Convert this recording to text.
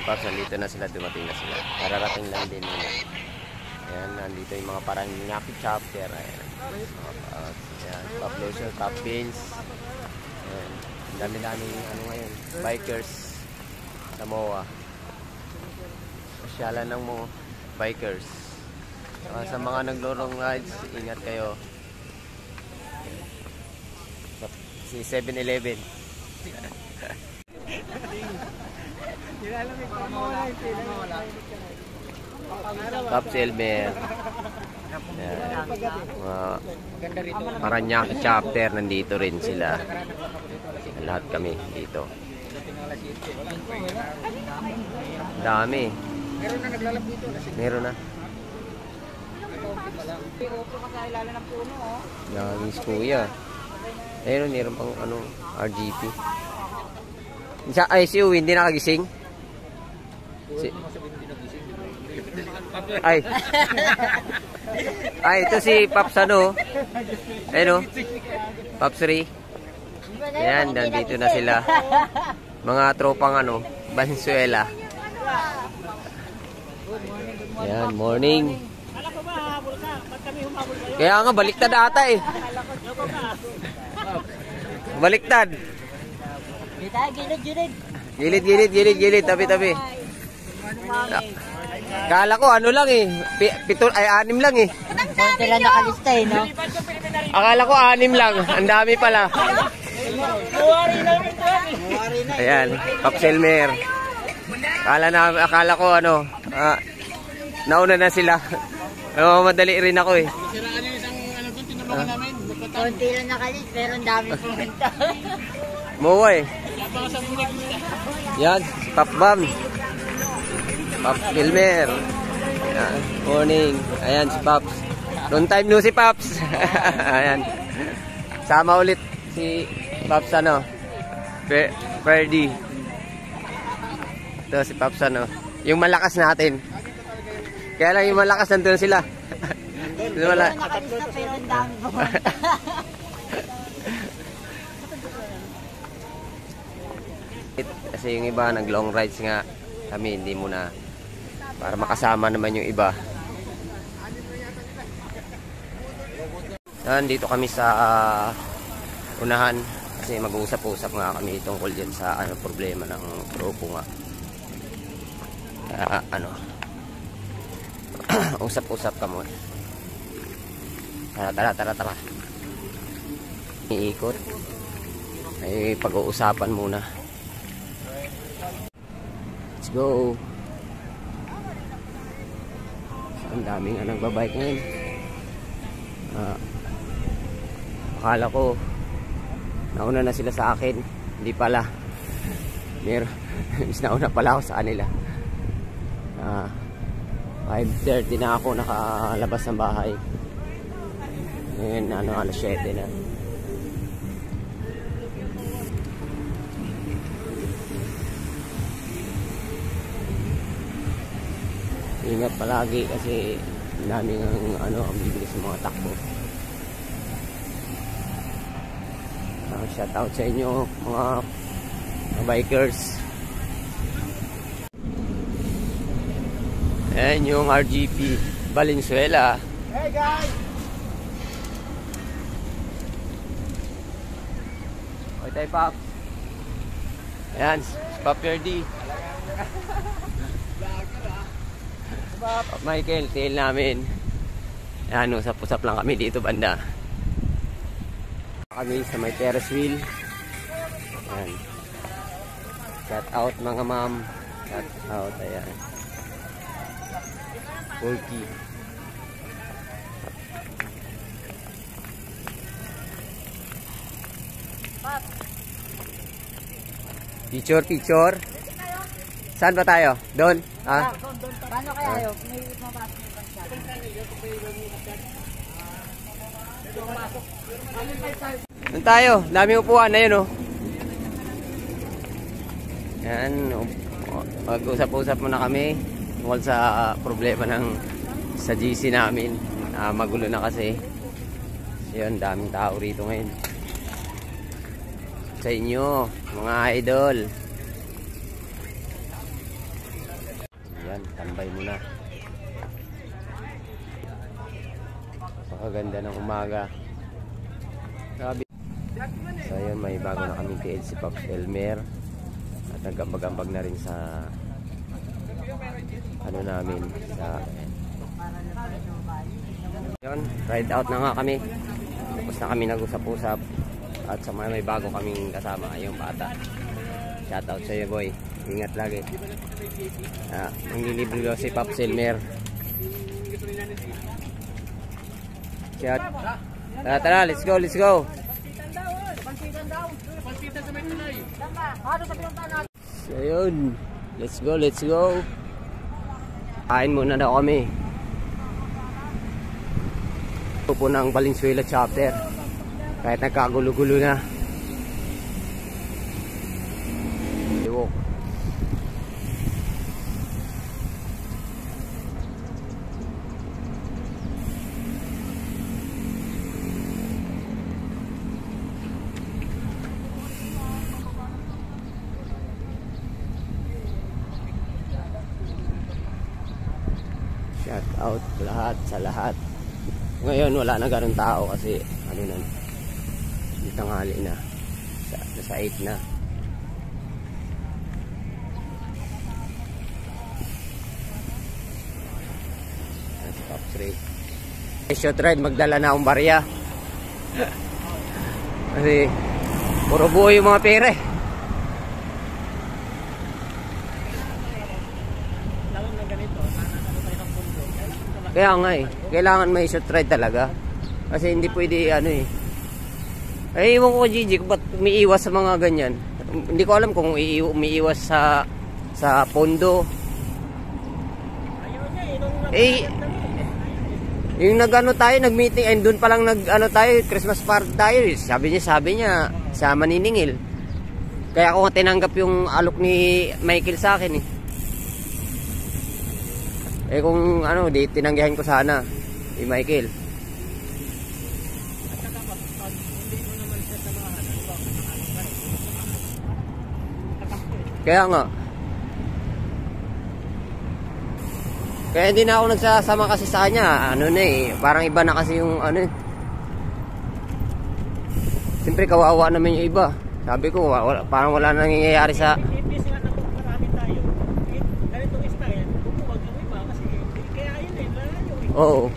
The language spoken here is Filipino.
Paps, nandito na sila, dumating na sila. Kararating lang din nila. Ayan, nandito yung mga parang Nyaki chapter. Ayan, ayan, Pop Lotion, Pop Beans. Ayan, ang dami-daming ano ngayon, bikers sa MOA. Pasyalan ng mga bikers. Sa mga naglo-long rides, ingat kayo. Si 7-Eleven. Pops Elmer. Paranaque chapter, nandito rin sila. Lahat kami dito. Dami. Meron na naglalap dito. Meron na. Daming kuya. Meron pang ano, RGP. Ay, si Uwin, hindi nakagising? Ay. Ay, ito si Pops ano. Ayun o. Pops Ray. Ayan, nandito na sila. Mga tropang ano, Valenzuela. Ayan, morning. Kaya nga, baliktad ata eh. Baliktad. Gilid. Tabi. Kala ko ano lang eh. 6 lang eh. Konti lang nakalista eh, no? Akala ko 6 lang. Ang dami pala. Ayan, Pops Elmer. Akala ko ano, nauna na sila. Madali rin ako eh. Siraan yung isang ano doon, tinulungan namin. Konti lang nakalista, pero ang dami pumunta. MOA eh. Yan, Pop Bam. Pops Elmer. Ayan, morning. Ayan si Pops. Long time no si Pops. Ayan. Sama ulit si Pops ano. Ferdy. Ito si Pops ano. Yung malakas natin. Kaya lang yung malakas nandun sila. Wala. Nakalista, pero ang dami pumunta. Kasi yung iba nag long rides nga. Kami hindi muna. Para makasama naman yung iba. Dito kami sa unahan. Kasi mag-uusap-usap nga kami tungkol dyan sa problema ng tropo nga. Usap-usap ka muna. Tara. Iikot. Ay pag-uusapan muna. Let's go. Ang daming nagbabike ngayon. Akala ko nauna na sila sa akin. Hindi pala. Nauna pala ako sa kanila. 5:30 na ako nakalabas ng bahay. Ngayon alas 7 na. Ingat palagi kasi daming ang bibilis sa mga takbo. Shout out sa inyo mga bikers. Ayan yung RGP Valenzuela. Hey guys! Okay tayo Pop. Ayan, si Pop Ferdy. Pop Michael, tail namin. Ayan, usap-usap lang kami dito banda. Kami sa may Ferris wheel. Ayan. Shout out mga ma'am. Shout out, ayan. Polky. Picture. Saan ba tayo? Doon? Ha? Paano kaya yun? May mapasok yung pansya. Doon tayo. Daming upuan na yun, oh. Yan. Mag-usap-usap muna kami tungkol sa problema sa GC namin. Magulo na kasi. Yun, daming tao rito ngayon. Sa inyo, mga idol. Ayan, tambay muna. Napakaganda ng umaga. Grabe. So ayun, may bago na kaming TL si Pops Elmer. At nagambag-ambag na rin sa ano namin sa yun, ride out na nga kami. Tapos na kami nag-usap-usap. At sa mga may bago kaming kasama, yung bata. Shoutout sa iyo, boy. Ingat lagi. Manglilibre daw si Pops Elmer. Shout. Tara, let's go, let's go. So yun, let's go, let's go. Kain muna daw kami. Ito po ng Valenzuela chapter. Kahit nagkagulo-gulo na. Liwok. Shout out lahat sa lahat. Ngayon wala na ganun tao kasi ano na, di tanghali na, nasa 8 na. Nasa top 3. Short ride, magdala na akong barya. Kasi puro buo yung mga pere. Kaya nga eh, kailangan may short ride talaga. Kasi hindi pwede ano eh. Ay, iwan ko Gigi, ba't umiiwas sa mga ganyan? Hindi ko alam kung umiiwas sa pondo. Eh, yung nag-ano tayo, nag-meeting, and doon palang nag-ano tayo, Christmas party tayo. Sabi niya, sa maniningil. Kaya ako tinanggap yung alok ni Michael sa akin eh. Eh kung ano, di tinanggihan ko sana si Michael. Kaya nga. Kaya hindi na ako nagsasama kasi sa kanya. Ano na eh, parang iba na kasi yung ano eh. Siyempre kawawa naman yung iba. Sabi ko, parang wala nang nangyayari sa... Oo.